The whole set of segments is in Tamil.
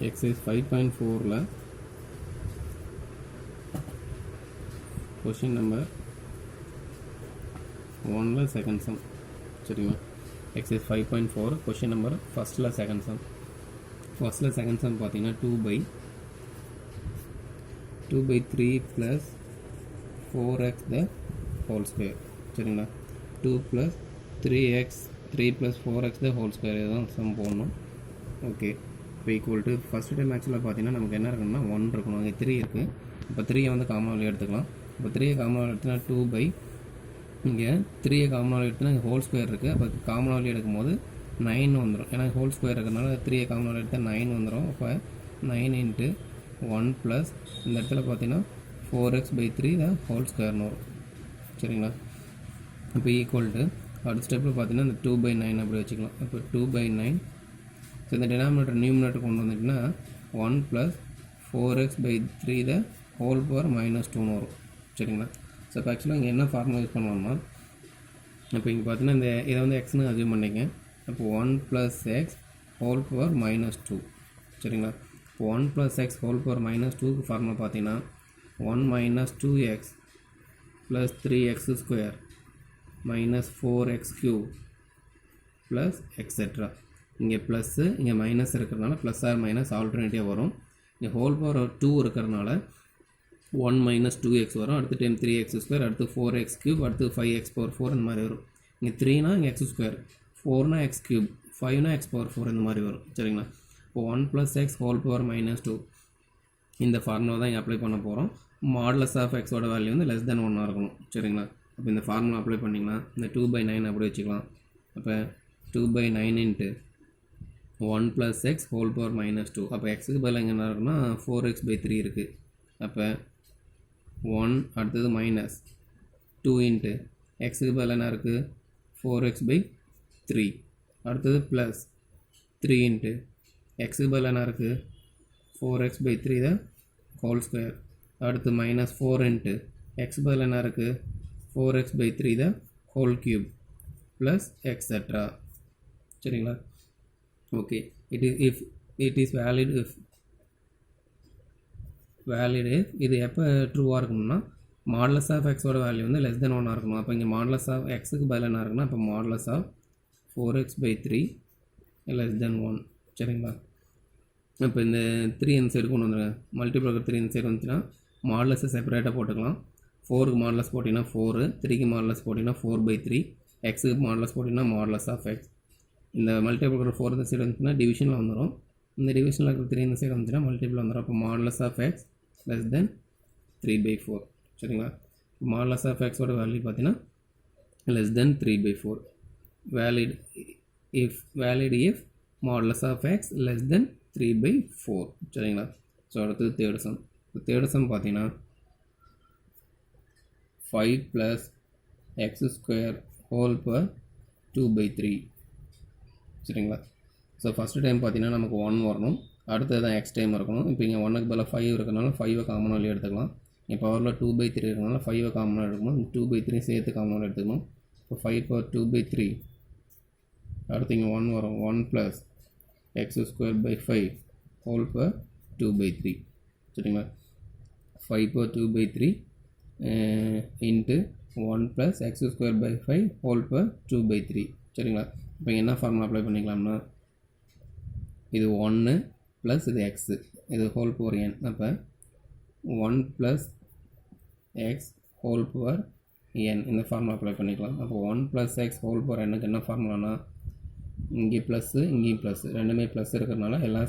exercise 5.4 question number 1 second sum சரிங்களா. exercise 5.4 question number first second sum. first second sum பார்த்தீங்கன்னா 2 by 3 plus 4x the whole square சரிங்களா. 2 plus 3x 3 plus 4x the whole square இதுதான் sum போடணும். ஓகே, இப்போ ஈக்குவல் டு ஃபஸ்ட் டைம் ஆக்சுவலாக பார்த்தீங்கன்னா நமக்கு என்ன இருக்குன்னா 1 இருக்கணும், அங்கே 3 இருக்குது. இப்போ 3 வந்து காமனாக எடுத்துக்கலாம். இப்போ 3 காமனாக எடுத்துனா 2 by இங்கே 3 காமனாக எடுத்துனா இங்கே ஹோல் ஸ்கொயர் இருக்குது. அப்போ காமனாக எடுக்கும்போது 9 வந்துடும். ஏன்னா ஹோல் ஸ்கொயர் இருக்கிறதுனால 3 காமனாக எடுத்தால் 9 வந்துடும். அப்போ 9 into 1 ப்ளஸ் இந்த இடத்துல பார்த்தீங்கன்னா 4x by 3 தான் ஹோல் ஸ்கொயர்னு வரும் சரிங்களா. இப்போ ஈக்குவல் டு அடுத்த ஸ்டெப்பில் பார்த்தீங்கன்னா இந்த 2 by 9 அப்படி வச்சுக்கலாம். இப்போ 2 by 9. ஸோ இந்த டினாமினேட்டர் நியூமினேட்டர் கொண்டு வந்துட்டிங்கன்னா 1 plus 4x by 3 the whole power -2ன்னு வரும் சரிங்களா. ஸோ இப்போ ஆக்சுவலாக இங்கே என்ன ஃபார்முலா யூஸ் பண்ணலாம்னா, இப்போ இங்கே பார்த்தீங்கன்னா இந்த இதை வந்து எக்ஸ்னு அசியூம் பண்ணிங்க. இப்போ 1 ப்ளஸ் எக்ஸ் ஹோல் பவர் -2 சரிங்களா. இப்போ 1 ப்ளஸ் எக்ஸ் ஹோல் பவர் -2க்கு ஃபார்முலா பார்த்தீங்கன்னா 1 - 2x plus 3x square minus 4x cube plus etcetera. இங்கே ப்ளஸ்ஸு இங்கே மைனஸ் இருக்கிறதுனால ப்ளஸ் ஆர் மைனஸ் ஆல்டர்னேட்டிவாக வரும். இங்கே ஹோல் பவர் 2 இருக்கிறதுனால 1 - 2x வரும். அடுத்து டைம் 3x ஸ்கொயர், அடுத்து 4x கியூப், அடுத்து 5x பவர் 4 இந்த மாதிரி வரும். இங்கே 3னா இங்கே எக்ஸ் ஸ்கொயர், 4னா எக்ஸ் கியூப், 5னா எக்ஸ் பவர் 4 இந்த மாதிரி வரும் சரிங்களா. இப்போ 1 ப்ளஸ் எக்ஸ் ஹோல் பவர் -2 இந்த ஃபார்முலா தான் இங்கே அப்ளை பண்ண போகிறோம். மாடுலஸ் ஆஃப் எக்ஸோட வேல்யூ வந்து லெஸ் தென் 1 இருக்கணும் சரிங்களா. அப்போ இந்த ஃபார்முலா அப்ளை பண்ணிங்கன்னா இந்த 2 by 9 அப்படி வச்சுக்கலாம். அப்போ 2 by 9 into 1 plus x whole power -2. அப்போ எக்ஸுக்கு பதில் எங்கே என்ன இருக்குன்னா 4x by 3 இருக்குது. அப்போ 1 அடுத்தது மைனஸ் 2 into எக்ஸுக்கு பதில் என்ன இருக்குது 4x by 3. அடுத்தது ப்ளஸ் 3 into எக்ஸுக்கு பதில் என்ன இருக்குது 4x by 3 the whole square. அடுத்து -4 into எக்ஸுக்கு பதில் என்ன இருக்குது 4x by 3 the whole cube plus etcetera சரிங்களா. Okay, it is valid if இது எப்போ ட்ரூவாக இருக்கணும்னா மாடுலஸ் ஆஃப் எக்ஸோட வேல்யூ வந்து லெஸ் தென் 1 இருக்கணும். அப்போ இங்கே மாடுலஸ் ஆஃப் எக்ஸுக்கு பதில் என்ன இருக்குன்னா இப்போ modulus of 4x by 3 less than 1 சரிங்களா. இப்போ இந்த 3 இந்த சைடு கொண்டு வந்துடுங்க. மல்டிபிள் 3 இந்த சைடு வந்துச்சுன்னா மாடுலஸை செப்பரேட்டாக போட்டுக்கலாம். 4க்கு மாடுலஸ் போட்டிங்கன்னா 4, 3க்கு மாடுலஸ் போட்டிங்கன்னா 4 by 3, எக்ஸுக்கு மாடுலஸ் போட்டிங்கன்னா மாடுலஸ் ஆஃப் எக்ஸ். இந்த மல்டிபிள் இருக்கிற 4 இந்த சைடு வந்துச்சுன்னா டிவிஷனில் வந்துடும். இந்த டிவிஷனில் இருக்கிற 3 இந்த சைடு வந்துச்சுன்னா மல்டிபிள் வந்துடும். அப்போ modulus of x less than 3 by 4 சரிங்களா. மாடுலஸ் ஆஃப் எக்ஸோட வேல்யூ பார்த்தீங்கன்னா less than 3 by 4. Valid if modulus of x less than 3 by 4 சரிங்களா. ஸோ அடுத்தது தேர்டு சம் பார்த்தீங்கன்னா 5 plus x square whole power 2 by 3 சரிங்களா. ஸோ ஃபஸ்ட்டு டைம் பார்த்தீங்கன்னா நமக்கு 1 வரணும், அடுத்தது தான் எக்ஸ் டைம் இருக்கணும். இப்போ இங்கே 1க்கு பதிலாக 5 இருக்கிறனால 5 காமனாக வெளியே எடுத்துக்கலாம். இப்போ பவரில் 2 by 3 இருக்கிறனால 5 காமனாக எடுக்கணும். 2 by 3 சேர்த்து காமனாக எடுத்துக்கணும். இப்போ 5 power 2 by 3. அடுத்து இங்கே 1 வரும். 1 plus x square by 5 whole power 2 by 3 சரிங்களா. 5 power 2 by 3 into 1 plus x square by 5 whole power 2 by 3 சரிங்களா. இப்போ என்ன ஃபார்முலா அப்ளை பண்ணிக்கலாம்னா, இது 1 ப்ளஸ் இது எக்ஸு, இது ஹோல் பவர் n. அப்போ 1 plus X whole power n இந்த ஃபார்முலா அப்ளை பண்ணிக்கலாம். அப்போ 1 ப்ளஸ் எக்ஸ் ஹோல் பவர் என்னக்கு என்ன ஃபார்முலானா, இங்கே ப்ளஸ்ஸு இங்கேயும் ப்ளஸ்ஸு, ரெண்டுமே ப்ளஸ் இருக்கிறதுனால எல்லா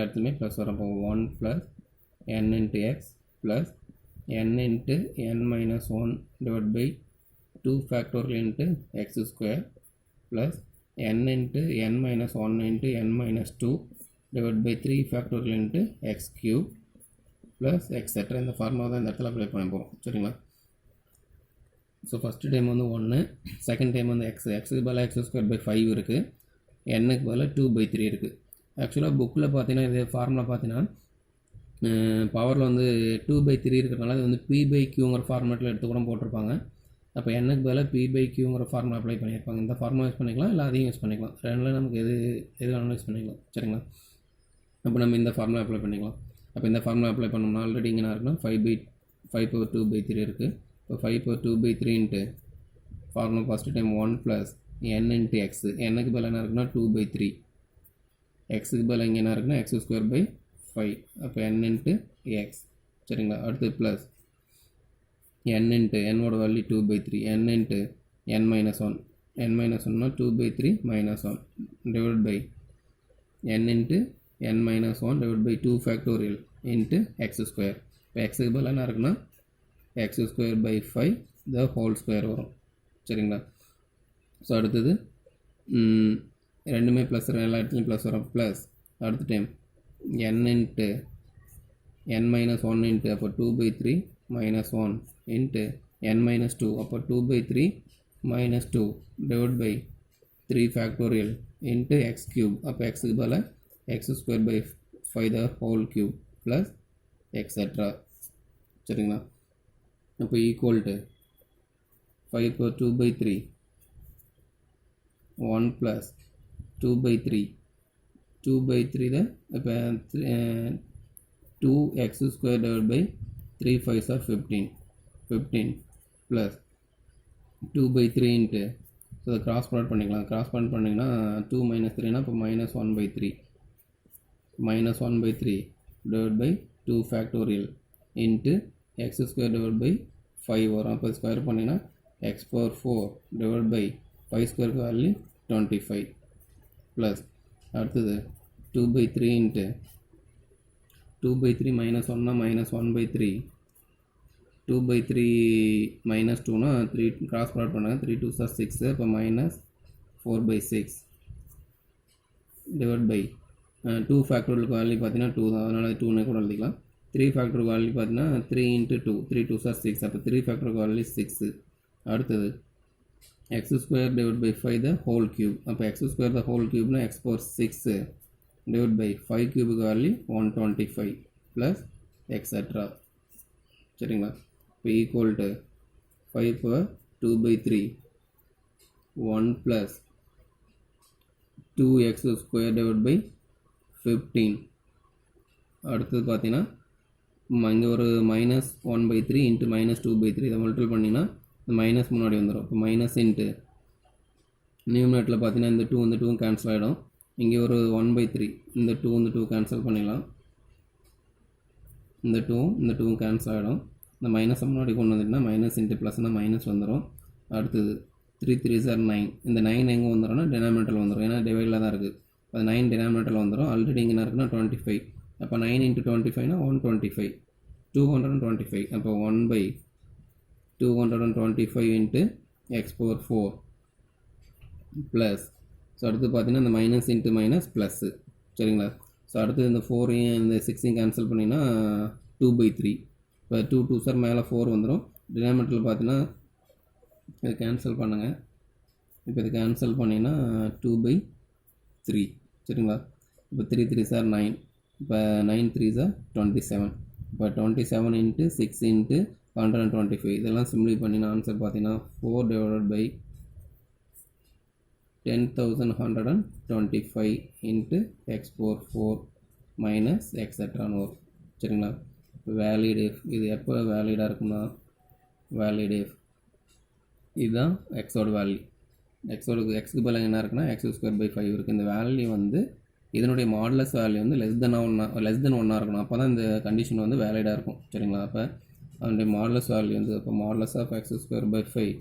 இடத்துலையுமே ப்ளஸ் வரும். அப்போ 1 plus n into x plus n into n minus 1 divided by 2 factorial into x square plus n into n minus 1 into n minus 2 divided by 3 factorial into x cube plus etc. இந்த ஃபார்முலா தான் இந்த இடத்துல அப்ளை பண்ண போகிறோம் சரிங்களா. ஸோ ஃபஸ்ட்டு டைம் வந்து 1, செகண்ட் டைம் வந்து எக்ஸுக்கு பதிலாக x ஸ்கொயர் பை 5 இருக்குது, என்னுக்கு பதிலாக 2 by 3 இருக்குது. ஆக்சுவலாக புக்கில் பார்த்தீங்கன்னா இது ஃபார்முலா பார்த்தீங்கன்னா பவரில் வந்து 2 by 3 இருக்கிறதுனால அது வந்து p by qங்கிற ஃபார்மேட்டில் எடுத்து கூட போட்டிருப்பாங்க. அப்போ என்னுக்கு பதிலாக p by qங்கிற ஃபார்முலா அப்ளை பண்ணியிருப்பாங்க. இந்த ஃபார்முலா யூஸ் பண்ணிக்கலாம், இல்லை அதையும் யூஸ் பண்ணிக்கலாம். ரெண்டில் நமக்கு எது வேணாலும் யூஸ் பண்ணிக்கலாம் சரிங்களா. அப்போ நம்ம இந்த ஃபார்முலா அப்ளை பண்ணிக்கலாம். அப்போ இந்த ஃபார்முலா அப்ளை பண்ணோம்னா ஆல்ரெடி இங்கே என்ன இருக்குன்னா 5/2/3 இருக்குது. இப்போ 5/2/3 into formula first time 1 plus n into x. என்னுக்கு பதில் என்ன இருக்குன்னா 2/3. எக்ஸுக்கு பதில் இங்கே என்ன இருக்குன்னா x²/5. அப்போ n இன்ட்டு எக்ஸ். சரிங்களா? அடுத்து ப்ளஸ் n இன்ட்டு என்னோட value 2/3. n into n minus 1. n minus 1னா 2/3 minus 1 divided by n into n minus 1 divided by 2 factorial into x square. இப்போ எக்ஸுக்கு பதில் என்ன இருக்குன்னா x²/5 the whole square வரும். சரிங்களா? ஸோ அடுத்தது ரெண்டுமே ப்ளஸ், எல்லா இடத்துலையும் ப்ளஸ் வரும். ப்ளஸ் அடுத்த time n into n minus 1 into அப்போ 2/3 minus 1 இன்ட்டு n minus 2 அப்போ 2/3 minus 2 divided by 3 factorial into x cube. அப்போ எக்ஸுக்கு பதில் x²/5 the whole cube plus etc. சரிங்களா? அப்போ ஈக்குவல் டு 5/2/3 1 plus 2/3 தான். இப்போ 2x² divided by 3 5s are 15 plus 2/3 into, so அதை கிராஸ் ப்ராடக்ட் பண்ணிக்கலாம். கிராஸ் ப்ராடக்ட் பண்ணிங்கன்னா 2 - 3னா இப்போ -1/3 divided by 2 factorial into x² divided by 5 வரும். அப்போ ஸ்கொயர் பண்ணிங்கன்னா x/4 divided by 5 ஸ்கொயருக்கு வேல்யூ 25 ப்ளஸ் அடுத்தது 2/3 into 2/3 minus 1னா -1/3 2/3 minus 2னா 3 cross product பண்ணாங்க 3 2s are 6 இப்போ -4/6 divided by 2 ஃபேக்டோரியலுக்கு வேல்யூ பார்த்தீங்கன்னா 2 தான், அதனால் 2னே கூட எழுதிக்கலாம். 3 ஃபேக்டருக்கு வேல்யூ பார்த்தீங்கன்னா 3 × 2 3 2s are 6 அப்போ 3 ஃபேக்டருக்கு வேல்யூ 6. அடுத்தது x² divided by 5 the whole cube. அப்போ x² the whole cubeனா x/6 divided by 5 கியூபுக்கு வேல்யூ 125 ப்ளஸ் எக்ஸட்ரா. சரிங்களா? இப்போ equal to 5/2/3 1 plus 2x² divided by 15. அடுத்தது பார்த்தீங்கன்னா இங்கே ஒரு -1/3 இன்ட்டு -2/3 இதை மல்டிபிள் பண்ணிங்கன்னா இந்த மைனஸ் முன்னாடி வந்துடும். இப்போ மைனஸ் இன்ட்டு நியூமினேட்டில் பார்த்தீங்கன்னா இந்த 2 இந்த 2 கேன்சல் ஆகிடும். இங்கே ஒரு 1/3 இந்த 2 இந்த 2 கேன்சல் பண்ணிடலாம். இந்த 2 கேன்சல் ஆகிடும். இந்த மைனஸை முன்னாடி கொண்டு வந்துட்டுனா மைனஸ் இன்ட்டு ப்ளஸ்னால் மைனஸ் வந்துடும். அடுத்தது 3 3s are 9. இந்த 9 எங்கே வந்துடும்னா டினாமினேட்டரில் வந்துடும், ஏன்னா டிவைடில் தான் இருக்குது. அது 9 டினாமினேட்டரில் வந்துடும். ஆல்ரெடி இங்கே என்ன இருக்குன்னா 25. அப்போ 9 × 25னா 125 225. அப்போ 1/225 இன்ட்டு x/4 ப்ளஸ். ஸோ அடுத்து பார்த்தீங்கன்னா இந்த மைனஸ் இன்ட்டு மைனஸ் ப்ளஸ்ஸு. சரிங்களா? ஸோ அடுத்து இந்த 4ஐயும் இந்த 6ஐயும் கேன்சல் பண்ணிங்கன்னா 2/3. இப்போ 2 2s are மேலே 4 வந்துடும். டினாமினேட்டரில் பார்த்தீங்கன்னா இதை கேன்சல் பண்ணுங்கள். இப்போ இது கேன்சல் பண்ணிங்கன்னா 2/3. சரிங்களா? இப்போ 3 3s are 9. இப்போ 9 3s are 27. இப்போ 27 இன்ட்டு 6 இன்ட்டு 125 இதெல்லாம் சிம்ப்ளி பண்ணினா ஆன்சர் பார்த்தீங்கன்னா 4 divided by 10,125 into x/4 minus எக்ஸட்ரான்னு வரும். சரிங்களா? வேலிட் இஃப் இது எப்போ வேலிடாக இருக்குன்னா வேலிட் இஃப் இதுதான் எக்ஸோட வேல்யூ. எக்ஸுக்கு பதில் என்ன இருக்குன்னா x²/5 இருக்குது. இந்த வேல்யூ வந்து இதனுடைய மாடலஸ் வேல்யூ வந்து லெஸ் தென் 1 இருக்கணும். அப்போ தான் இந்த கண்டிஷன் வந்து வேலிடாக இருக்கும். சரிங்களா? அப்போ அதனுடைய மாடலஸ் வேல்யூ வந்து இப்போ modulus of x²/5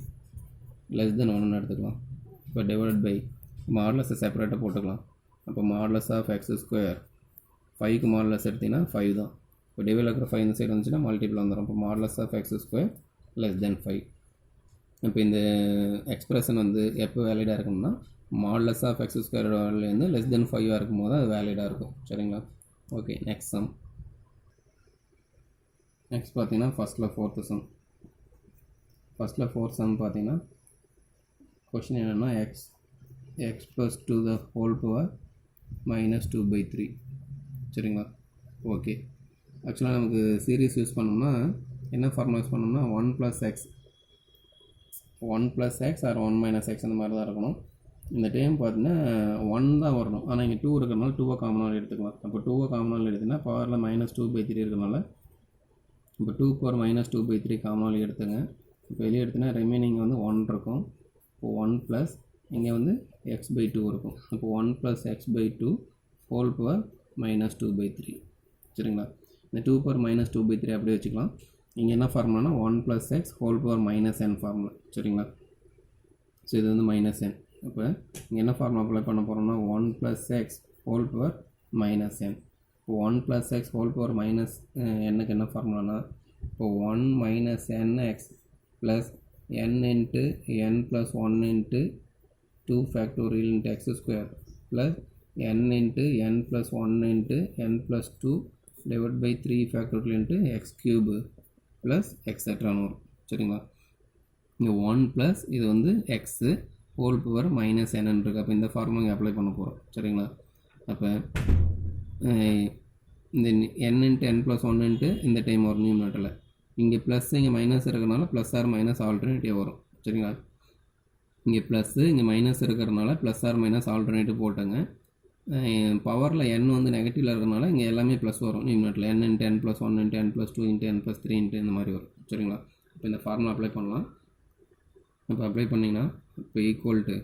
less than 1ன்னு எடுத்துக்கலாம். இப்போ டிவைட் பை மாடலஸை செப்பரேட்டாக போட்டுக்கலாம். அப்போ மாடலஸ் ஆஃப் x², 5க்கு மாடலஸ் எடுத்திங்கன்னா 5 தான். இப்போ டிவைடில் இருக்கிற 5 இந்த சைடு வந்துச்சுன்னா மல்டிபிள் வந்துடும். இப்போ modulus of x² less than 5. இப்போ இந்த எக்ஸ்பிரஷன் வந்து எப்போ வேலிடாக இருக்கணும்னா மாடலஸ் ஆஃப் x² வேல்யூ வந்து லெஸ் தென் 5 இருக்கும் போது அது வேலிடாக இருக்கும். சரிங்களா? Okay, next sum. நெக்ஸ்ட் பார்த்தீங்கன்னா ஃபஸ்ட்டில் 4th சம். ஃபஸ்ட்டில் 4th சம் பார்த்தீங்கன்னா கொஷின் என்னென்னா x+2 the whole power -2/3. சரிங்களா? ஓகே, ஆக்சுவலாக நமக்கு சீரீஸ் யூஸ் பண்ணோம்னா என்ன ஃபார்முலா யூஸ் பண்ணோம்னா 1 + x ஆர் 1 - x அந்த மாதிரி தான் இருக்கணும். இந்த டைம் பார்த்தீங்கன்னா 1 தான் வரணும். ஆனால் இங்கே 2 இருக்கிறனால 2 காமனாக எடுத்துக்கலாம். அப்போ 2 காமனாக எடுத்துன்னா பவரில் -2/3 இருக்கிறனால இப்போ 2 பவர் -2/3 காமனாக எடுத்துங்க. இப்போ வெளியே எடுத்துனா ரிமைனிங் வந்து 1 இருக்கும். இப்போ 1 ப்ளஸ் இங்கே வந்து x/2 இருக்கும். இப்போ 1 + x/2 ஹோல் பவர் -2/3. சரிங்களா? இந்த 2 பவர் -2/3 அப்படியே வச்சுக்கலாம். இங்கே என்ன ஃபார்முலானா 1 + x whole power -n formula. சரிங்களா? ஸோ இது வந்து -n. இப்போ இங்கே என்ன ஃபார்முலா அப்ளை பண்ண போகிறோம்னா 1 + x ஹோல் பவர் -n. இப்போ 1 + x ஹோல் பவர் -nக்கு என்ன ஃபார்முலானா இப்போ 1 - nx plus n × n + 1 × 2 factorial × x² plus n × n + 1 × n + 2 divide by 3 factorial × x³ plus எக்ஸெட்ரான்னு வரும். சரிங்களா? இங்கே 1 ப்ளஸ் இது வந்து எக்ஸு ஹோல் பவர் -n இருக்குது. அப்போ இந்த ஃபார்முலா இங்கே அப்ளை பண்ண போகிறோம். சரிங்களா? அப்போ இந்த n × n + 1 × இந்த டைம் வரும் நியூமரேட்டரில். இங்கே ப்ளஸ் இங்கே மைனஸ் இருக்கிறனால ப்ளஸ் ஆர் மைனஸ் ஆல்டர்னேட்டிவ் வரும். சரிங்களா? இங்கே ப்ளஸ்ஸு இங்கே மைனஸ் இருக்கிறனால ப்ளஸ் ஆர் மைனஸ் ஆல்டர்னேட்டிவ் போட்டுங்க. பவரில் n வந்து நெகட்டிவில் இருக்கிறனால இங்கே எல்லாமே ப்ளஸ் வரும் நியூமரேட்டரில். n × n + 1 × n + 2 × n + 3 இந்த மாதிரி வரும். சரிங்களா? இப்போ இந்த ஃபார்முலா அப்ளை பண்ணலாம். இப்போ அப்ளை பண்ணிங்கன்னா இப்போ ஈக்குவல் டு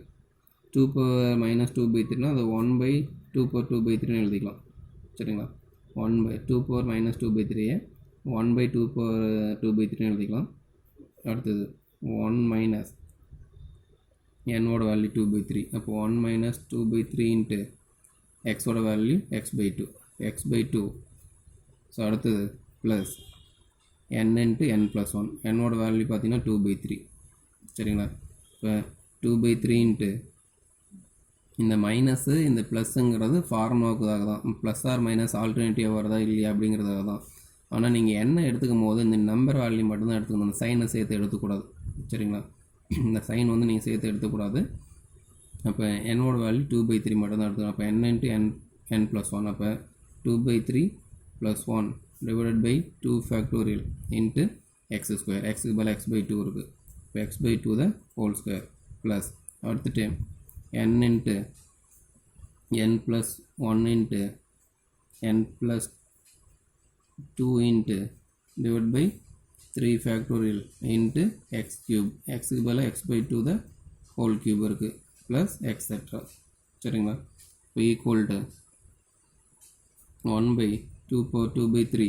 2 பவர் -2/3னா அது 1/2 பவர் 2/3ன்னு எழுதிக்கலாம். சரிங்களா? 2 பவர் -2/3 1/2 பவர் 2/3ன்னு எழுதிக்கலாம். அடுத்தது 1 மைனஸ் என்னோட வேல்யூ 2/3. அப்போ 1 - 2/3 × எக்ஸோட வேல்யூ x/2. ஸோ அடுத்தது ப்ளஸ் n × n + 1 என்னோட வேல்யூ பார்த்தீங்கன்னா 2/3. சரிங்களா? இப்போ 2/3 இந்த மைனஸு இந்த ப்ளஸ்ஸுங்கிறது ஃபார்முலாவுக்காக தான். ப்ளஸ் ஆர் மைனஸ் ஆல்டர்னேட்டிவ் வருதா இல்லையா அப்படிங்கிறதுக்காக தான். ஆனால் நீங்கள் என்ன எடுத்துக்கும் போது இந்த நம்பர் வேல்யூ மட்டும்தான் எடுத்துக்கணும். அந்த சைனை சேர்த்து எடுத்துக்கூடாது. சரிங்களா? இந்த சைன் வந்து நீங்கள் சேர்த்து எடுத்துக்கூடாது. அப்போ என்னோட வேல்யூ 2/3 மட்டும்தான் எடுத்துக்கணும். அப்போ n × n + 1 அப்போ 2/3 + 1 divided by 2 factorial into x². எக்ஸுக்கு பதில் x/2 இருக்குது. இப்போ x/2 the whole square plus அடுத்த time n × n + 1 × n + 2 × divide by 3 factorial into x³ எக்ஸுக்கு பதில் x/2 த ஹோல் க்யூப் இருக்குது ப்ளஸ் எக்ஸெட்ரா. சரிங்களா? இப்போ ஈக்குவல் டு 1/2 பவர் 2/3.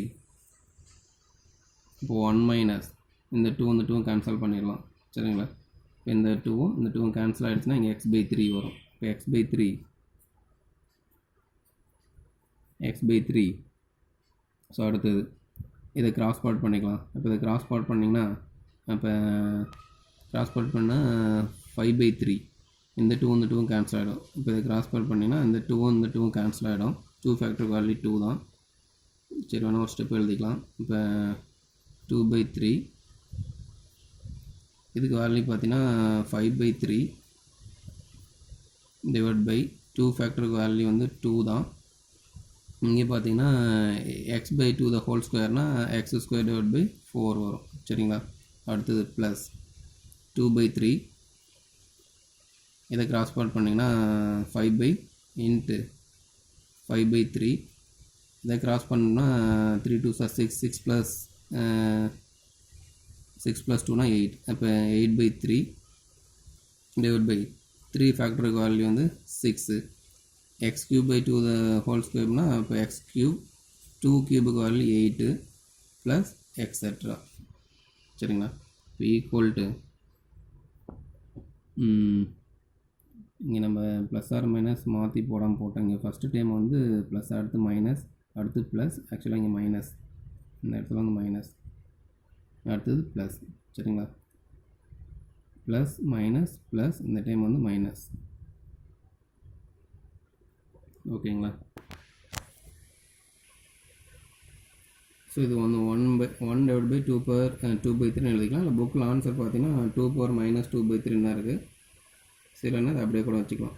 இப்போ 1 மைனஸ் இந்த 2 கேன்சல் பண்ணிடலாம். சரிங்களா? இப்போ இந்த 2 கேன்சல் ஆகிடுச்சுன்னா இங்கே x/3 வரும். இப்போ x/3 ஸோ அடுத்தது இதை கிராஸ் ப்ராடக்ட் பண்ணிக்கலாம். இப்போ இதை கிராஸ் ப்ராடக்ட் பண்ணிங்கன்னா அப்போ கிராஸ் ப்ராடக்ட் பண்ணால் 5/3 இந்த 2 கேன்சல் ஆகிடும். இப்போ இதை கிராஸ் ப்ராடக்ட் பண்ணிங்கன்னா இந்த 2 கேன்சல் ஆகிடும். 2 ஃபேக்டர் வேல்யூ 2 தான். சரி வேணால் ஒரு ஸ்டெப் எழுதிக்கலாம். இப்போ 2/3 இதுக்கு வேல்யூ பார்த்தீங்கன்னா 5/3 டிவைட் பை 2 ஃபேக்டருக்கு வேல்யூ வந்து 2 தான். இங்கே பார்த்தீங்கன்னா x/2 த ஹோல் ஸ்கொயர்னால் x² டிவைட் பை 4 வரும். சரிங்களா? அடுத்தது ப்ளஸ் 2/3 இதை கிராஸ் ப்ராடக்ட் பண்ணிங்கன்னா 5/3 இதை கிராஸ் பண்ணோம்னா 3 2 6 6 ப்ளஸ் 6 + 2னா 8. அப்போ 8/3 டிவைட் பை 3 ஃபேக்டருக்கு வேல்யூ வந்து 6 x³ த ஹோல் ஸ்கொயர்னா இப்போ x³ 2 க்யூபுக்கு வேல்யூ 8 ப்ளஸ் எக்ஸெட்ரா. சரிங்களா? இப்போ ஈக்குவல் டு இங்கே நம்ம ப்ளஸ் ஆர் மைனஸ் மாற்றி போடாமல் போட்டோம். இங்கே ஃபஸ்ட்டு டைம் வந்து ப்ளஸ் அடுத்து மைனஸ் அடுத்து ப்ளஸ் ஆக்சுவலாக இங்கே மைனஸ் இந்த இடத்துல வந்து மைனஸ் அடுத்தது ப்ளஸ். சரிங்களா? ப்ளஸ் மைனஸ் ப்ளஸ் இந்த டைம் வந்து மைனஸ். ஓகேங்களா? ஸோ இது வந்து 1 டிவைட் பை 2 பவர் 2/3 எழுதிக்கலாம். இல்லை புக்கில் ஆன்சர் பார்த்தீங்கன்னா 2 பவர் -2/3 தான் இருக்குது. சரிண்ணா அது அப்படியே கூட வச்சுக்கலாம்.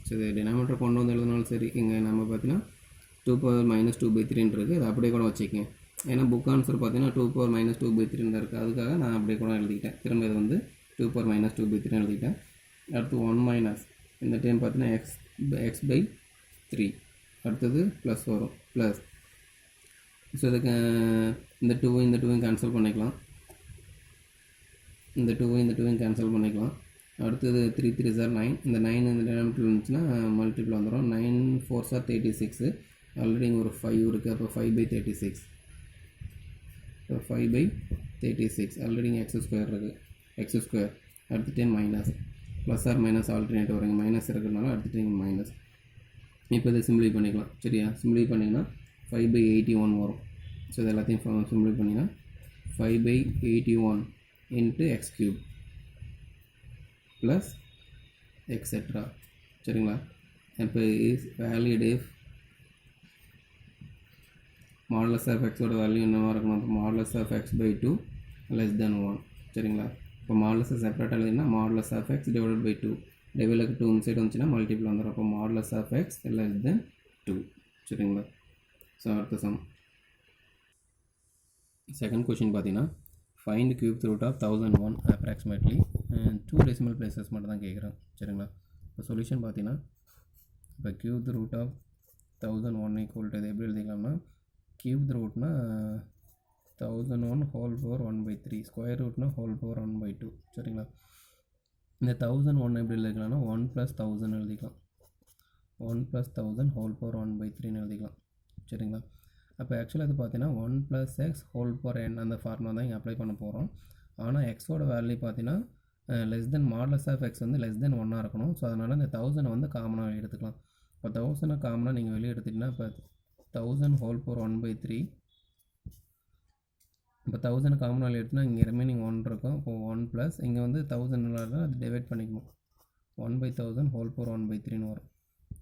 சரி டினாமினேட்டர் கொண்டு வந்து எழுதினாலும் சரி. இங்கே நம்ம பார்த்தீங்கன்னா 2 பவர் -2/3 இருக்குது. அது அப்படியே கூட வச்சுக்கோங்க. ஏன்னா புக் ஆன்சர் பார்த்தீங்கன்னா 2 பவர் -2/3 தான் இருக்குது. அதுக்காக நான் அப்படியே கூட எழுதிக்கிட்டேன். திரும்ப இது வந்து 2 பவர் -2/3 எழுதிக்கிட்டேன். அடுத்து 1 மைனஸ் இந்த டைம் பார்த்தீங்கன்னா எக்ஸ் பை 3. அடுத்தது ப்ளஸ் வரும் ப்ளஸ். ஸோ இதுக்கு இந்த 2 கேன்சல் பண்ணிக்கலாம். இந்த 2 கேன்சல் பண்ணிக்கலாம். அடுத்தது 3 3 சார் 9. இந்த 9 இந்த டெனாமினேட்டர் இருந்துச்சுன்னா மல்டிபிள் வந்துடும். 9 4 சார் 36. ஆல்ரெடி இங்கே ஒரு 5 இருக்குது. அப்போ 5/36. ஸோ 5/36. ஆல்ரெடி இங்கே x² இருக்குது. x². அடுத்த time minus. Plus or minus alternate வருங்க. மைனஸ் இருக்கிறதுனால அடுத்த டைம் மைனஸ். இப்போ இதை சிம்பிளை பண்ணிக்கலாம். சரியா? சிம்பிளை பண்ணிங்கன்னா 5/81 வரும். ஸோ இது எல்லாத்தையும் சிம்பிளை பண்ணிங்கன்னா 5/81 into x³ ப்ளஸ் எக்ஸெட்ரா. சரிங்களா? இப்போ is valid if modulus of எக்ஸோட வேல்யூ என்னவாக இருக்கணும்? இப்போ modulus of x/2 less than 1. சரிங்களா? இப்போ மாடுலஸை செப்பரேட்டாக எழுதினா modulus of x divided by 2. டிவைலுக்கு 2 சைடு வந்துச்சுன்னா மல்டிபிள் வந்துடும். அப்போ modulus of x less than 2. சரிங்களா? ஸோ அடுத்த சம். செகண்ட் கொஷின் பார்த்தீங்கன்னா find cube root of 1001 approximately 2 decimal places மட்டும் தான் கேட்குறேன். சரிங்களா? இப்போ சொல்யூஷன் பார்த்தீங்கன்னா இப்போ cube root of 1001 equal to இது எப்படி எழுதிக்கலாம்னா கியூப் ரூட்னா 1001 ஹோல் பவர் 1/3, ஸ்கொயர் ரூட்னா ஹோல் பவர் 1/2. சரிங்களா? இந்த 1001 எப்படி எழுதிக்கலாம்னா 1 + 1000 எழுதிக்கலாம். 1 + 1000 ஹோல் பவர் 1/3 எழுதிக்கலாம். சரிங்களா? அப்போ ஆக்சுவலாக இது பார்த்தீங்கன்னா 1 + x ஹோல் பவர் n அந்த ஃபார்முலா தான் இங்கே அப்ளை பண்ண போகிறோம். ஆனால் எக்ஸோட வேல்யூ பார்த்தீங்கன்னா less than modulus of x வந்து லெஸ் தென் 1 இருக்கணும். ஸோ அதனால் இந்த 1000 வந்து காமனாக வெளியே எடுத்துக்கலாம். இப்போ 1000 காமனாக நீங்கள் வெளியே எடுத்துட்டிங்கன்னா இப்போ 1000 ஹோல் பவர் 1/3. இப்போ 1000 காமனாக வெளியே எடுத்துனா இங்கே ரிமைனிங் 1 இருக்கும். இப்போ 1 ப்ளஸ் இங்கே வந்து 1000 அது டிவைட் பண்ணிக்கணும். 1/1000 ஹோல் பவர் 1/3 வரும்.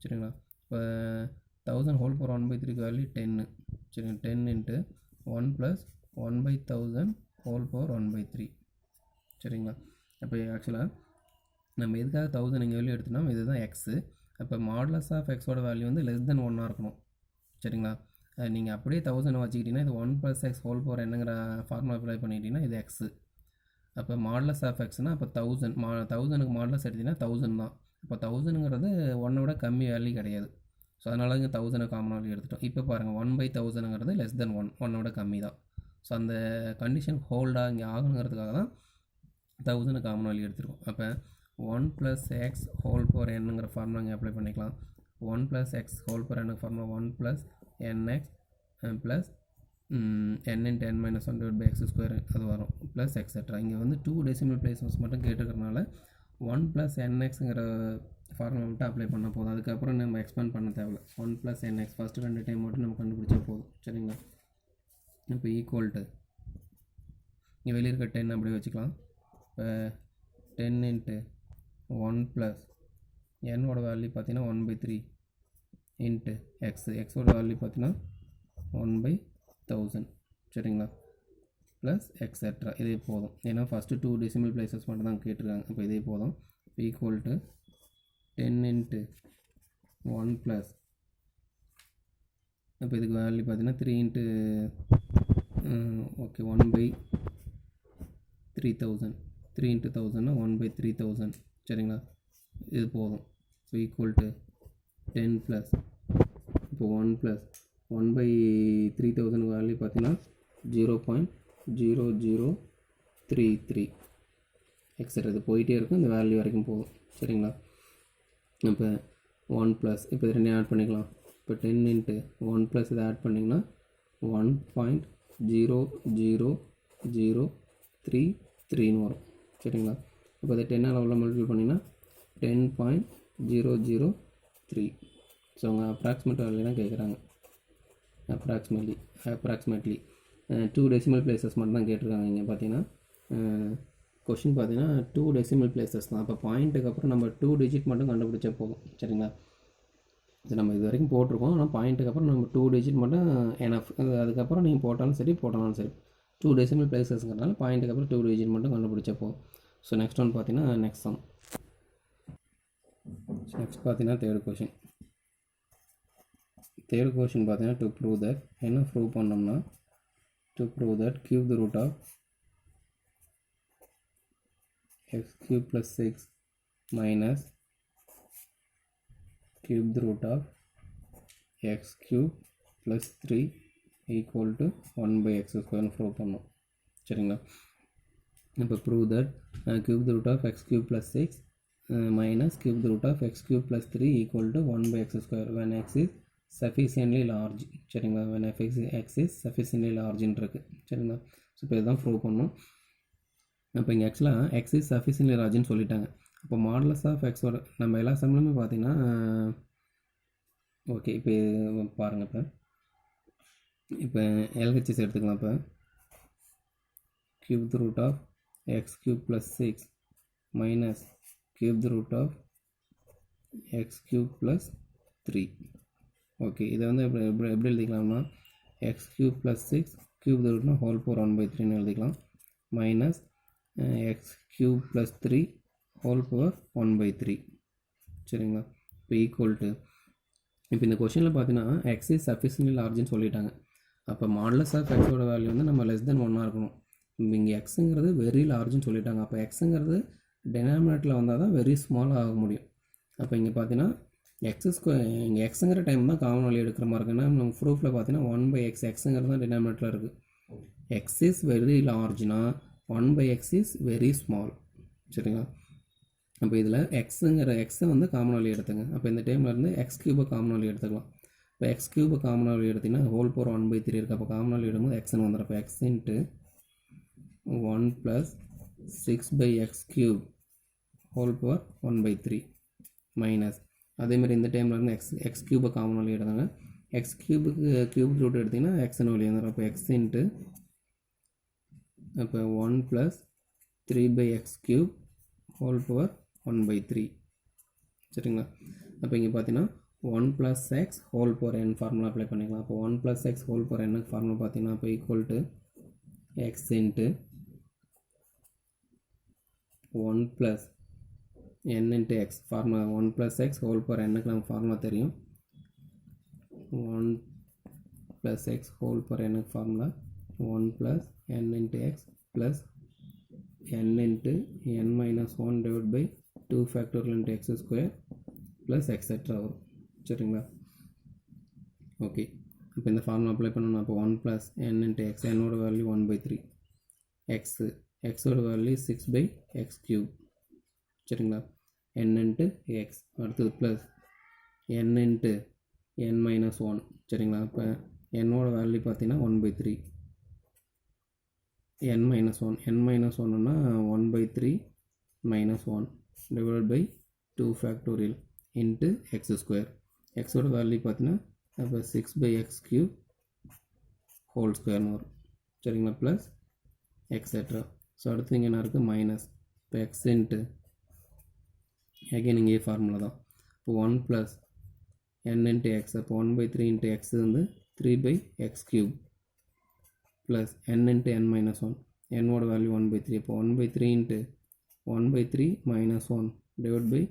சரிங்களா? இப்போ 1000 ஹோல் பவர் 1/3க்கு வேல்யூ 10. சரிங்க? 10 இன்ட்டு 1 + 1/1000 ஹோல் பவர் 1/3. சரிங்களா? அப்போ ஆக்சுவலாக நம்ம எதுக்காக 1000 இங்கே வெளியே எடுத்தோம்னா இதுதான் எக்ஸு. அப்போ மாடுலஸ் ஆஃப் எக்ஸோட வேல்யூ வந்து லெஸ் தென் 1 இருக்கணும். சரிங்களா? நீங்கள் அப்படியே 1000 வச்சுக்கிட்டிங்கன்னா இது 1 + x ஹோல் பவர் என்னங்கிற ஃபார்முலா அப்ளை பண்ணிக்கிட்டிங்கன்னா இது எக்ஸு. அப்போ மாடுலஸ் ஆஃப் எக்ஸ்னால் அப்போ 1000க்கு மாடுலஸ் எடுத்திங்கன்னா 1000 தான். இப்போ 1000ங்கிறது 1 விட கம்மி வேல்யூ கிடையாது. ஸோ அதனால இங்கே 1000 காமன் வேல்யூ எடுத்துட்டோம். இப்போ பாருங்கள் 1/1000ங்கிறது லெஸ் தென் 1 விட கம்மி தான். ஸோ அந்த கண்டிஷன் ஹோல்டாக இங்கே ஆகணுங்கிறதுக்காக தான் 1000 காமன் வேல்யூ எடுத்துருக்கோம். அப்போ 1 + x ஹோல் பவர் என்னங்கிற ஃபார்முலா இங்கே அப்ளை பண்ணிக்கலாம். 1 + x ஹோல் பவர் என்ன formula 1 + nx plus n × n - 1 x² அது வரும் ப்ளஸ் எக்ஸெட்ரா. இங்கே வந்து 2 டெசிமல் பிளேசஸ் மட்டும் கேட்டுக்கிறதுனால 1 + nxங்கிற ஃபார்முலா மட்டும் அப்ளை பண்ண போதும். அதுக்கப்புறம் நம்ம எக்ஸ்பேண்ட் பண்ண தேவையில்ல. 1 + nx ஃபஸ்ட்டு 2 டைம் மட்டும் நம்ம கண்டுபிடிச்சா போதும். சரிங்களா? இப்போ ஈக்குவல் டு இங்கே வெளியே இருக்க 10 அப்படி வச்சுக்கலாம். இப்போ 10 இன்ட்டு 1 ப்ளஸ் என்னோட வேல்யூ பார்த்தீங்கன்னா 1/3 இன்ட்டு எக்ஸோட வேல்யூ பார்த்தீங்கன்னா 1/1000. சரிங்களா? Plus etcetera. இதே போதும். ஏன்னா ஃபஸ்ட்டு 2 டெசிமல் பிளேசஸ் மட்டும் தான் கேட்டிருக்காங்க. இப்போ இதே போதும். ஈக்குவல் டு 10 இன்ட்டு 1 ப்ளஸ் இப்போ இதுக்கு வேல்யூ பார்த்தீங்கன்னா 3 இன்ட்டு ஓகே 1/3000. 3 இன்ட்டு 1000னா 1/3000. சரிங்களா? இது போதும். ஸோ ஈக்குவல் டு 10 ப்ளஸ் இப்போ 1 ப்ளஸ் 1/3000 வேல்யூ பார்த்தீங்கன்னா 0.0033 எக்ஸெட்ரா. இது போயிட்டே இருக்கும். இந்த வேல்யூ வரைக்கும் போகும். சரிங்களா? இப்போ 1 ப்ளஸ் இப்போ இது ரெண்டையும் ஆட் பண்ணிக்கலாம். இப்போ 10 இன்ட்டு 1 ப்ளஸ் இதை ஆட் பண்ணிங்கன்னா 1.00033 வரும். சரிங்களா? இப்போ இதை 10 உள்ள மல்டிபிள் பண்ணிங்கன்னா 10.003. ஸோ அவங்க அப்ராக்சிமேட் வேல்யூ தான் கேட்குறாங்க. அப்ராக்சிமேட்லி 2 டெசிமல் பிளேசஸ் மட்டும் தான் கேட்டிருக்காங்க. இங்கே பார்த்தீங்கன்னா கொஷின் பார்த்தீங்கன்னா 2 டெசிமல் பிளேசஸ் தான். அப்போ பாயிண்ட்டுக்கு அப்புறம் நம்ம 2 டிஜிட் மட்டும் கண்டுபிடிச்சா போதும். சரிங்களா? இது நம்ம இது வரைக்கும் போட்டிருக்கோம். ஆனால் பாயிண்ட்டுக்கு அப்புறம் நம்ம 2 டிஜிட் மட்டும் எனஃப். அதுக்கப்புறம் நீங்கள் போட்டாலும் சரி 2 டெசிமல் பிளேசஸ்ங்கிறதுனால பாயிண்ட்டுக்கு அப்புறம் 2 டிஜிட் மட்டும் கண்டுபிடிச்சா போதும். ஸோ நெக்ஸ்ட் ஒன் பார்த்தீங்கன்னா நெக்ஸ்ட் சம். நெக்ஸ்ட் பார்த்தீங்கன்னா தேர்ட் கொஷின் பார்த்தீங்கன்னா டு ப்ரூவ் தட் என்ன ப்ரூவ் பண்ணோம்னா to prove that cube the root of x³ + 6 - cube root of x cube plus 3 equal to 1 by x square prove பண்ணோம். சரிங்களா? இப்போ prove that cube root of x cube plus 6 minus cube root of x cube plus 3 equal to 1 by x square when x is sufficiently large. சரிங்களா? when x is sufficiently large இருக்கு. சரிங்களா? ஸோ இப்போ இதுதான் ப்ரூவ் பண்ணோம். அப்போ இங்கே ஆக்சுவலாக எக்ஸ் இஸ் சஃபிஷியன்ட்லி லார்ஜ்னு சொல்லிட்டாங்க. அப்போ மாடலஸ் ஆஃப் எக்ஸோட நம்ம எல்லா சம்மிலுமே பார்த்தீங்கன்னா ஓகே இப்போ பாருங்கள். இப்போ எல்ஹெச்எஸ் எடுத்துக்கலாம். இப்போ cube root of x cube plus 6 minus cube root of x cube plus 3. Okay இதை வந்து எப்படி எழுதிக்கலாம்னா x cube plus 6 cube rootனா ஹோல் பவர் 1/3ன்னு எழுதிக்கலாம். Minus x cube plus 3 whole power 1/3. சரிங்களா? இப்போ ஈக்குவல் டு இப்போ இந்த கொஷனில் பார்த்தீங்கன்னா எக்ஸ் இஸ் சஃபிஷியன்ட்லி லார்ஜ்னு சொல்லிட்டாங்க. அப்போ மாடலஸ் ஆஃப் எக்ஸோட வேல்யூ வந்து நம்ம லெஸ் தென் 1 இருக்கணும். இங்கே எக்ஸுங்கிறது வெரி லார்ஜ்னு சொல்லிட்டாங்க. அப்போ எக்ஸுங்கிறது டெனாமினேட்டரில் வந்தால் தான் வெரி ஸ்மாலாக ஆக முடியும். அப்போ இங்கே பார்த்தீங்கன்னா இங்கே எக்ஸுங்கிற டைம் தான் காமன் வேல்யூ எடுக்கிற மாதிரி இருக்குன்னா நம்ம ப்ரூஃபில் பார்த்தீங்கன்னா 1/x எக்ஸுங்கிறது தான் டெனாமினேட்டரில் இருக்குது. எக்ஸ் இஸ் வெரி லார்ஜ்னா 1/x இஸ் வெரி ஸ்மால். சரிங்களா? அப்போ இதில் எக்ஸை வந்து காமன் வேல்யூ எடுத்துங்க. அப்போ இந்த டைமில் இருந்து எக்ஸ் கியூபை காமன் வேல்யூ எடுத்துக்கலாம். இப்போ எக்ஸ் கியூபை காமன் வேல்யூ எடுத்திங்கன்னா ஹோல் பவர் 1/3 இருக்குது. அப்போ காமன் வேல்யூ எடுக்கும்போது எக்ஸ்னு வந்துடும். அப்போ X into 1 + 6/x cube whole power 1/3 minus அதேமாதிரி இந்த டைமில் இருந்து எக்ஸ் கியூபை காமன் வேல்யூ எடுத்தாங்க. எக்ஸ் கியூபுக்கு கியூப் ரூட் எடுத்திங்கன்னா எக்ஸ்னு வேல்யூ வந்துடும். அப்போ எக்ஸ் இன்ட்டு அப்போ 1 + 3/x cube ஹோல் பவர் 1/3. சரிங்களா? அப்போ இங்கே பார்த்தீங்கன்னா 1 + x whole power n formula apply பண்ணிக்கலாம். அப்போ 1 + x whole power n formula பார்த்தீங்கன்னா அப்போ equal to x into 1 + n into x formula 1 + x whole power n-க்கு நம்ம ஃபார்முலா தெரியும். 1 + x ஹோல் பவர் n-க்கு formula 1 + n into x plus n into n minus 1 divided by 2 factorial into x square plus etc. வரும். சரிங்களா? ஓகே இப்போ இந்த ஃபார்முலா அப்ளை பண்ணணும். அப்போ 1 + n into x என்னோட வேல்யூ 1/3 எக்ஸோட வேல்யூ 6/x cube. சரிங்களா? n into x அடுத்தது plus n into n minus 1. சரிங்களா? இப்போ என்னோட வேல்யூ பார்த்தீங்கன்னா 1/3 n minus 1ன்னா 1/3 minus 1 divided by 2 factorial into x square. xோட வேல்யூ பார்த்தீங்கன்னா அப்போ 6/x cube whole square வரும். சரிங்களா? Plus etcetera. ஸோ அடுத்து இங்கே என்ன இருக்குது மைனஸ். இப்போ எக்ஸ் இன்ட்டு அகைன் இங்கே ஃபார்முலா தான். இப்போ 1 + n இன்ட்டு எக்ஸ் அப்போ 1/3 இன்ட்டு எக்ஸ் வந்து 3/x cube plus n into n minus 1 n-ஓட value 1/3 அப்போ 1/3 into 1/3 minus 1 divided by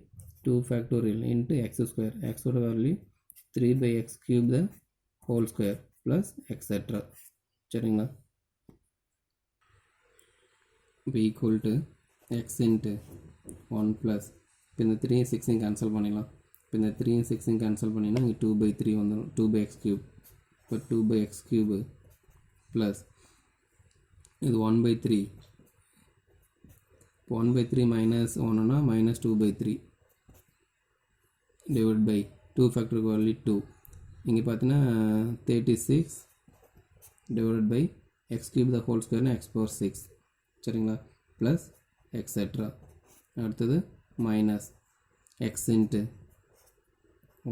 2 factorial into x square. x-ஓட value 3/x cube the whole square plus etc. சரிங்களா? இப்போ ஈக்குவல் டு x into 1 + இப்போ இந்த 3 6 கேன்சல் பண்ணிடலாம். இப்போ இந்த 3 6 கேன்சல் பண்ணிங்கன்னா இங்கே 2/3 வந்துடும். 2/x cube இப்போ 2/x cube ப்ளஸ் இது 1/3 இப்போ 1/3 minus 1னா minus 2/3 divided by 2 factor value 2. இங்கே பார்த்தீங்கன்னா 36 divided by x cube the whole square x power 6. சரிங்களா? Plus etcetera. அடுத்தது மைனஸ் x இன்ட்டு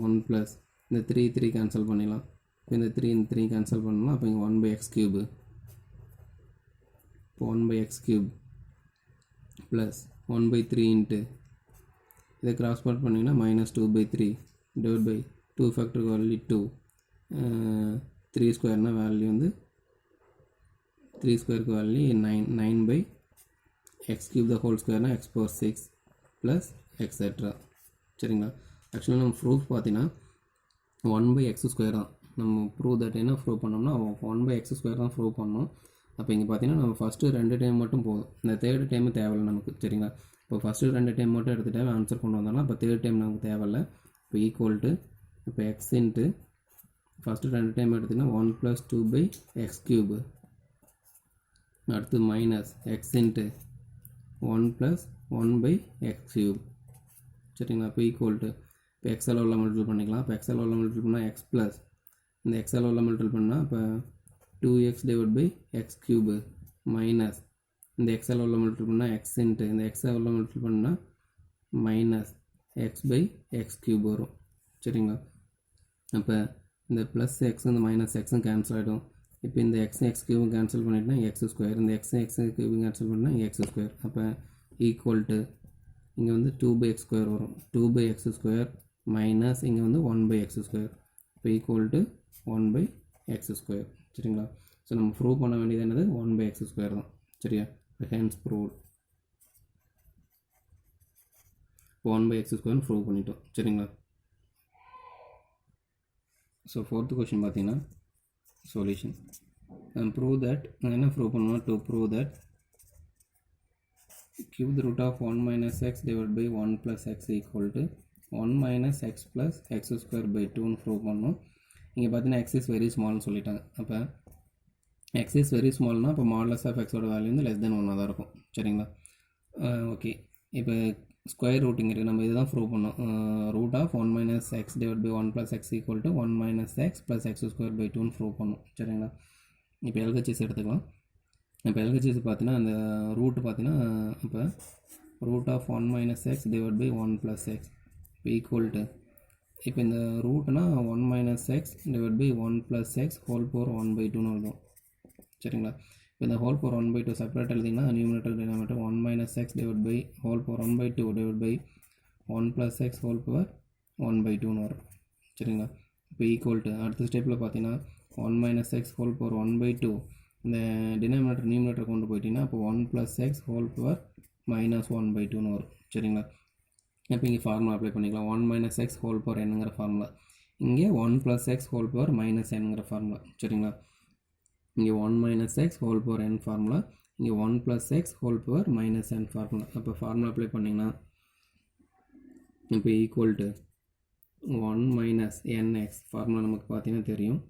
1 ப்ளஸ் இந்த 3 கேன்சல் பண்ணிடலாம். இந்த 3 கேன்சல் பண்ணலாம். அப்போ இங்கே 1/x cube இப்போ 1/x cube ப்ளஸ் 1/3 இன்ட்டு இதை கிராஸ் பார்ட் பண்ணிங்கன்னா minus 2/3 divided by 2 factor value 2 3 ஸ்கொயர்னா வேல்யூ வந்து 3 ஸ்கொயருக்கு value 9/x cube the whole square x power 6 plus etcetera. சரிங்களா? ஆக்சுவலாக நம்ம ப்ரூஃப் பார்த்தீங்கன்னா 1/x square தான் நம்ம ப்ரூவ் தட் என்ன ப்ரூவ் பண்ணோம்னா 1/x square தான் ப்ரூவ் பண்ணோம். அப்போ இங்கே பார்த்தீங்கன்னா நம்ம ஃபஸ்ட்டு 2 டைம் மட்டும் போதும். இந்த தேர்டு டைமு தேவையில்லை நமக்கு. சரிங்களா? இப்போ ஃபஸ்ட்டு 2 டைம் மட்டும் எடுத்துகிட்டே ஆன்சர் கொண்டு வந்தோம்னா அப்போ தேர்ட் டைம் நமக்கு தேவையில்லை. இப்போ ஈக்குவல் டு இப்போ எக்ஸ் இன்ட்டு ஃபஸ்ட்டு 2 டைம் எடுத்திங்கன்னா 1 + 2/x³ அடுத்து மைனஸ் எக்ஸ் இன்ட்டு 1 + 1/x³ சரிங்களா. இப்போ ஈக்குவல் டு இப்போ எக்ஸல் உள்ள மல்டிபிள் பண்ணிக்கலாம். இப்போ எக்ஸல் உள்ள மல்டிபிள் பண்ணால் எக்ஸ் ப்ளஸ் இந்த எக்ஸல் உள்ள மல்டிபிள் பண்ணால் இப்போ 2x/x³ மைனஸ் இந்த எக்ஸல் உள்ள மல்டிபிள் பண்ணால் எக்ஸ் இன்ட்டு இந்த எக்ஸல் உள்ள மல்டிபிள் பண்ணால் மைனஸ் x/x³ வரும் சரிங்களா. அப்போ இந்த ப்ளஸ் எக்ஸ் இந்த மைனஸ் எக்ஸும் கேன்சல் ஆகிடும். இப்போ இந்த x/x³ கேன்சல் பண்ணிட்டுனா x², இந்த x/x³ கேன்சல் பண்ணால் x². அப்போ ஈக்குவல் டு இங்கே வந்து 2/x² வரும். 2/x² மைனஸ் இங்கே வந்து 1/x². இப்போ ஈக்குவல் டு 1/x² சரிங்களா. ஸோ நம்ம ப்ரூவ் பண்ண வேண்டியது என்னது 1/x² தான் சரியா. ஹென்ஸ் ப்ரூவ் 1/x² ப்ரூவ் பண்ணிட்டோம் சரிங்களா. ஸோ 4th கொஷின் பார்த்தீங்கன்னா சொல்யூஷன் ப்ரூவ் தட் என்ன ப்ரூவ் பண்ணணும். To prove that cube the root of 1 - x divided by 1 + x equal to 1 - x + x²/2 prove பண்ணணும். இங்கே பார்த்தீங்கன்னா x is very small சொல்லிட்டாங்க. அப்போ x is very smallனா அப்போ மாடலஸ் ஆஃப் எக்ஸோட வேல்யூ வந்து less than 1 தான் இருக்கும் சரிங்களா. ஓகே இப்போ ஸ்கொயர் ரூட்டிங் இருக்குது. நம்ம இதுதான் ப்ரூவ் பண்ணோம். Root of 1 - x divided by 1 + x equal to 1 - x + x²/2 prove பண்ணணும் சரிங்களா. இப்போ LHS எடுத்துக்கலாம். இப்போ LHS பார்த்தீங்கன்னா அந்த ரூட் பார்த்தீங்கன்னா இப்போ root of 1 - x divided by 1 + x இப்போ ஈக்குவல் டு இப்போ இந்த ரூட்னா 1 - x divided by 1 + x whole power 1/2ன்னு எழுதும் சரிங்களா. இப்போ இந்த ஹோல் பவர் 1/2 செப்பரேட் எழுதிங்கன்னா numerator denominator 1 - x divided by whole power 1/2 divided by 1 + x whole power 1/2ன்னு வரும் சரிங்களா. இப்போ ஈக்குவல் டு அடுத்த ஸ்டெப்பில் பார்த்தீங்கன்னா 1 - x ஹோல் பவர் 1/2 இந்த டினாமினேட்டர் நியூமரேட்டர் கொண்டு போயிட்டீங்கன்னா அப்போ 1 + x ஹோல் பவர் -1/2ன்னு வரும் சரிங்களா. இப்போ இங்கே ஃபார்முலா அப்ளை பண்ணிக்கலாம். 1 - x ஹோல் பவர் என்னங்கிற ஃபார்முலா, இங்கே 1 + x ஹோல் பவர் -nங்கிற ஃபார்முலா சரிங்களா. இங்கே 1 - x whole power n formula, இங்கே 1 + x whole power -n formula. அப்போ ஃபார்முலா அப்ளை பண்ணிங்கன்னா இப்போ ஈக்குவல் டு 1 - nx ஃபார்முலா நமக்கு பார்த்தீங்கன்னா தெரியும்.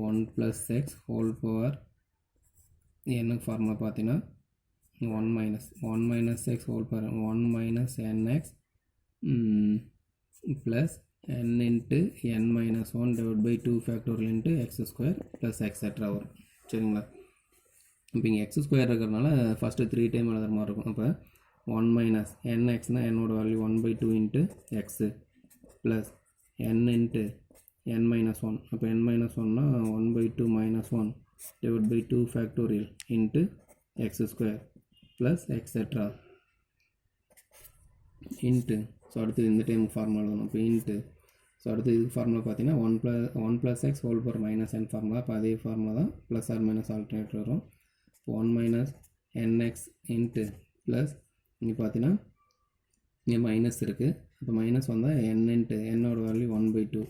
1 + x whole power n formula பார்த்தீங்கன்னா 1 - x whole power 1 - nx plus n into n - 1 divided by 2 factorial into x² plus etc வரும் சரிங்களா. இப்போ இங்கே x² இருக்கிறதுனால ஃபஸ்ட்டு 3 டைம் எழுதுற மாதிரி இருக்கும். அப்போ 1 - nxனா என்னோட value 1/2 into x plus n into n - 1. அப்போ n - 1னா 1/2 - 1 divided by 2 factorial into x² plus etc into. So அடுத்து இந்த டைம் ஃபார்முலா எழுதணும். இப்போ இன்ட்டு ஸோ அடுத்து இதுக்கு ஃபார்முலா பார்த்தீங்கன்னா 1 + x whole power -n formula. இப்போ அதே ஃபார்முலா தான் ப்ளஸ் ஆர் மைனஸ் ஆல்டர்னேட் வரும். 1 - nx இன்ட்டு ப்ளஸ் இங்கே பார்த்தீங்கன்னா இங்கே மைனஸ் இருக்குது. இப்போ மைனஸ் வந்தால் n இன்ட்டு என்னோட வேல்யூ 1/2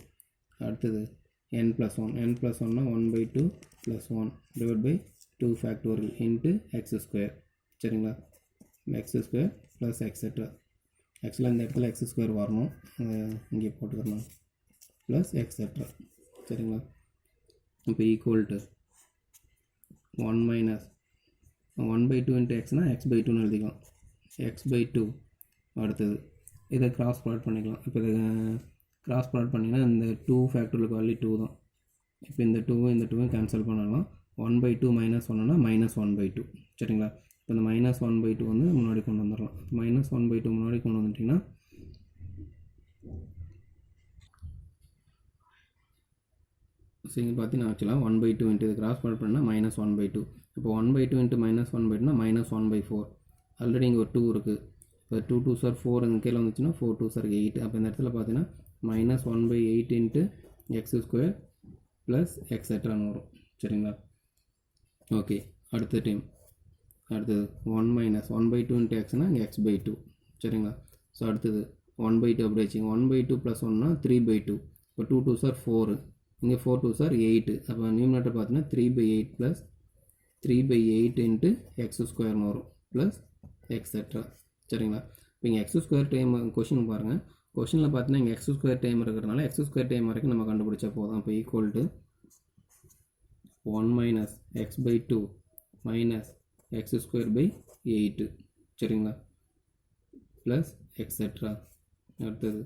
அடுத்தது n + 1 n + 1னா 1/2 + 1 divide by 2 factorial into x² சரிங்களா. x² plus etcetera. ஆக்சுவலாக இந்த இடத்துல x² வரணும், இங்கே போட்டுக்கிறணும் ப்ளஸ் எக்ஸெட்ரா சரிங்களா. இப்போ ஈக்குவல் டு 1 - 1/2 into xனா x/2ன்னு எழுதிக்கலாம். x/2 அடுத்தது இதை கிராஸ் ப்ராடக்ட் பண்ணிக்கலாம். இப்போ இதை கிராஸ் ப்ராடக்ட் பண்ணிங்கன்னா இந்த 2 ஃபேக்டோரியலுக்கு வேல்யூ 2 தான். இப்போ இந்த 2வும் இந்த 2வும் கேன்சல் பண்ணலாம். 1/2 - 1னா -1/2 சரிங்களா. இப்போ இந்த -1/2 வந்து முன்னாடி கொண்டு வந்துடலாம். -1/2 முன்னாடி கொண்டு வந்துட்டிங்கன்னா ஸோ இங்கே பார்த்தீங்கன்னா ஆக்சுவலாக 1/2 இன்ட்டு இது கிராஸ் ப்ராடக்ட் பண்ணால் -1/2. இப்போ 1/2 இன்ட்டு -1/2னா -1/4. ஆல்ரெடி இங்கே ஒரு 2 இருக்குது. இப்போ 2 2s are 4 இங்கே கீழே வந்துச்சுன்னா 4 2s are 8. அப்போ இந்த இடத்துல பார்த்தீங்கன்னா -1/8 இன்ட்டு x² ப்ளஸ் எக்ஸெட்ரான்னு வரும் சரிங்களா. ஓகே அடுத்த டைம் அடுத்தது 1 - 1/2 xனா இங்கே x/2 சரிங்களா. ஸோ அடுத்தது 1/2 அப்படி வச்சுங்க. 1/2 + 1னா 3/2. இப்போ 2 2s are 4 இங்கே 4 2s are 8. அப்போ நியூமரேட்டர் பார்த்தீங்கன்னா 3/8 ப்ளஸ் 3/8 இன்ட்டு x² வரும் ப்ளஸ் எக்ஸெட்ரா சரிங்களா. இப்போ இங்கே x² டைம் கொஷின் பாருங்கள். கொஷனில் பார்த்தீங்கன்னா இங்கே எக்ஸ் ஸ்கொயர் டைம் இருக்கிறதுனால எக்ஸ் ஸ்கொயர் டைம் வரைக்கும் நம்ம கண்டுபிடிச்சா போதும். இப்போ equal to 1 minus x by 2 minus x square by 8 சரிங்களா, ப்ளஸ் எக்ஸெட்ரா. அடுத்தது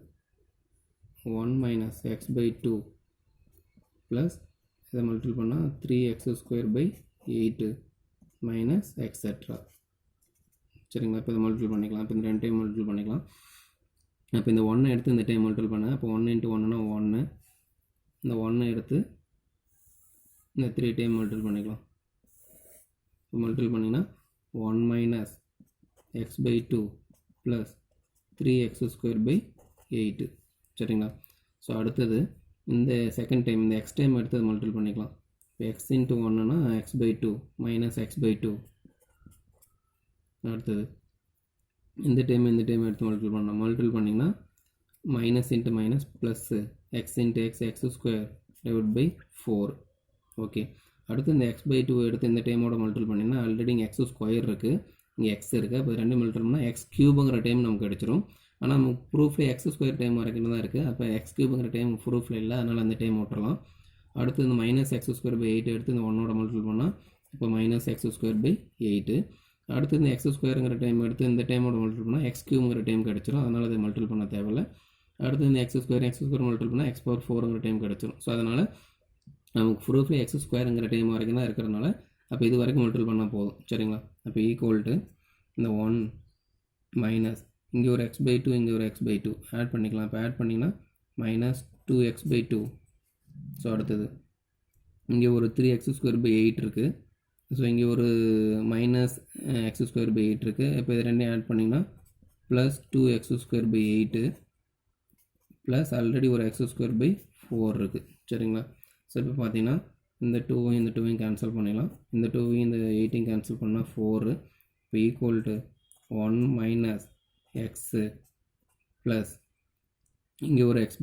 1 மைனஸ் எக்ஸ் பை 2 ப்ளஸ் இதை மல்டிபிள் பண்ணால் 3x square by 8 minus etcetera சரிங்களா. இப்போ இதை மல்டிபிள் பண்ணிக்கலாம். இப்போ இந்த 2 டைம் மல்டிபிள் பண்ணிக்கலாம். அப்போ இந்த 1 எடுத்து இந்த டைம் மல்டிபிள் பண்ணுங்கள். அப்போ 1 × 1னா 1, இந்த 1 எடுத்து இந்த 3 டைம் மல்டிபிள் பண்ணிக்கலாம். இப்போ மல்டிபிள் பண்ணிங்கன்னா 1 minus x by 2 plus 3x square by 8 சரிங்களா. ஸோ அடுத்தது இந்த செகண்ட் டைம் இந்த எக்ஸ் டைம் எடுத்து மல்டிபிள் பண்ணிக்கலாம். இப்போ எக்ஸ் × 1னா x by 2 minus x by 2. அடுத்தது இந்த டைம் எடுத்து மல்டிபிள் பண்ணலாம். மல்டிபிள் பண்ணிங்கன்னா minus into minus plus x into x square divide by 4. Okay, அடுத்து இந்த எக்ஸ் பை 2 எடுத்து இந்த டைமோட மல்டிபிள் பண்ணிங்கன்னா ஆல்ரெடி இங்கே எக்ஸ் ஸ்கொயர் இருக்குது, இங்கே எக்ஸ் இருக்குது. அப்போ 2 மல்டிபிள் பண்ணால் எக்ஸ் க்யூபுங்கிற டைம் நமக்கு கிடச்சிரும். ஆனால் நமக்கு ப்ரூஃபில் எக்ஸ் ஸ்கொயர் டைம் வரைக்கும் தான் இருக்குது. அப்போ எக்ஸ் க்யூபுங்கிற டைம் ப்ரூஃபில் இல்லை, அதனால் அந்த டைம் விட்டுறலாம். அடுத்து இந்த மைனஸ் எக்ஸ் ஸ்கொயர் பை 8 எடுத்து இந்த 1ஓட மல்டிபிள் பண்ணால் இப்போ மைனஸ் எக்ஸ் ஸ்கொயர் பை 8. அடுத்து இந்த எக்ஸ் ஸ்கொயருங்கிற டைம் எடுத்து இந்த டைமோட மல்டிபிள் பண்ணால் எக்ஸ் க்யூங்கிற டைம் கிடச்சிரும், அதனால் அதை மல்டிபிள் பண்ண தேவையில்லை. அடுத்து இந்த எக்ஸ் ஸ்கொயர் மல்டிபிள் பண்ணால் எக்ஸ் பவர் 4ங்கிற டைம் கிடச்சிரும். ஸோ அதனால் நமக்கு ப்ரூஃபில் எக்ஸ் ஸ்கொயருங்கிற டைம் வரைக்கும் தான் இருக்கிறதுனால அப்போ இது வரைக்கும் மல்டிபிள் பண்ணால் போதும் சரிங்களா. அப்போ ஈக்குவல் டு இந்த 1 மைனஸ் இங்கே ஒரு எக்ஸ் பை 2 இங்கே ஒரு எக்ஸ் பை 2 ஆட் பண்ணிக்கலாம். இப்போ ஆட் பண்ணிங்கன்னா மைனஸ் 2x பை 2. ஸோ அடுத்தது இங்கே ஒரு 3x ஸ்கொயர் பை 8 இருக்குது. ஸோ இங்கே ஒரு மைனஸ் எக்ஸ் ஸ்கொயர் பை 8 இருக்குது. இப்போ இது ரெண்டையும் ஆட் பண்ணிங்கன்னா plus 2x square by 8 plus already ஒரு எக்ஸ் ஸ்கொயர் பை 4 இருக்குது சரிங்களா. ஸோ இப்போ பார்த்தீங்கன்னா இந்த 2வையும் இந்த 2வையும் கேன்சல் பண்ணிடலாம். இந்த 2வையும் இந்த 8ஐயும் கேன்சல் பண்ணால் 4. இப்போ equal to 1 minus x plus இங்கே ஒரு எக்ஸ்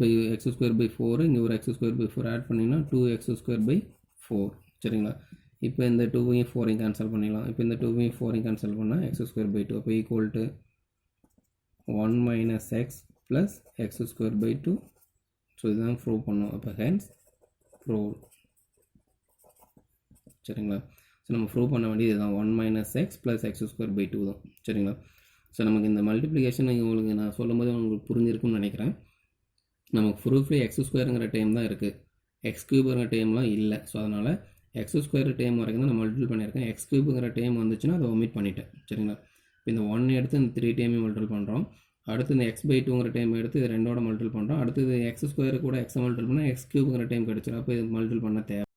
ஸ்கொயர் பை 4, இங்கே ஒரு எக்ஸ் ஸ்கொயர் பை 4 ஆட் பண்ணிங்கன்னா 2x ஸ்கொயர் பை 4 சரிங்களா. இப்போ இந்த 2வையும் 4ஐயும் கேன்சல் பண்ணிடலாம். இப்போ இந்த 2வையும் 4ஐயும் கேன்சல் பண்ணால் எக்ஸ் ஸ்கொயர் பை 2. அப்போ equal to 1 minus x plus x square by 2. So இதுதான் ப்ரூவ் பண்ணோம். அப்போ ஹென்ஸ் ப்ரூவ் சரிங்களா. ஸோ நம்ம ப்ரூவ் பண்ண வேண்டியது இதுதான் 1 minus x plus x square by 2 தான் சரிங்களா. ஸோ நமக்கு இந்த மல்டிப்ளிகேஷன் உங்களுக்கு நான் சொல்லும் போது உங்களுக்கு புரிஞ்சிருக்கும்னு நினைக்கிறேன். நமக்கு ப்ரூஃப்லேயே எக்ஸ் ஸ்கொயருங்கிற டைம் தான் இருக்குது, எக்ஸ் க்யூபுங்கிற டைம்லாம் இல்லை. ஸோ அதனால் எக்ஸ் ஸ்கொயர் டைம் வரைக்கும் தான் நான் மல்டிபிள் பண்ணியிருக்கேன். எக்ஸ் க்யூபுங்கிற டைம் வந்துச்சுன்னா அதை ஒமிட் பண்ணிட்டேன் சரிங்களா. இப்போ இந்த 1 எடுத்து இந்த 3 டைமையும் மல்டிபிள் பண்ணுறோம். அடுத்து இந்த எக்ஸ் பை 2ங்கிற டைம் எடுத்து இது 2ஓட மல்டிபிள் பண்ணுறோம். அடுத்தது எக்ஸ் ஸ்கொயர் கூட எக்ஸ் மல்டிபிள் பண்ணால் எக்ஸ் க்யூபுங்கிற டைம் கிடச்சிடும். அப்போ இது மல்டிபிள் பண்ண தேவை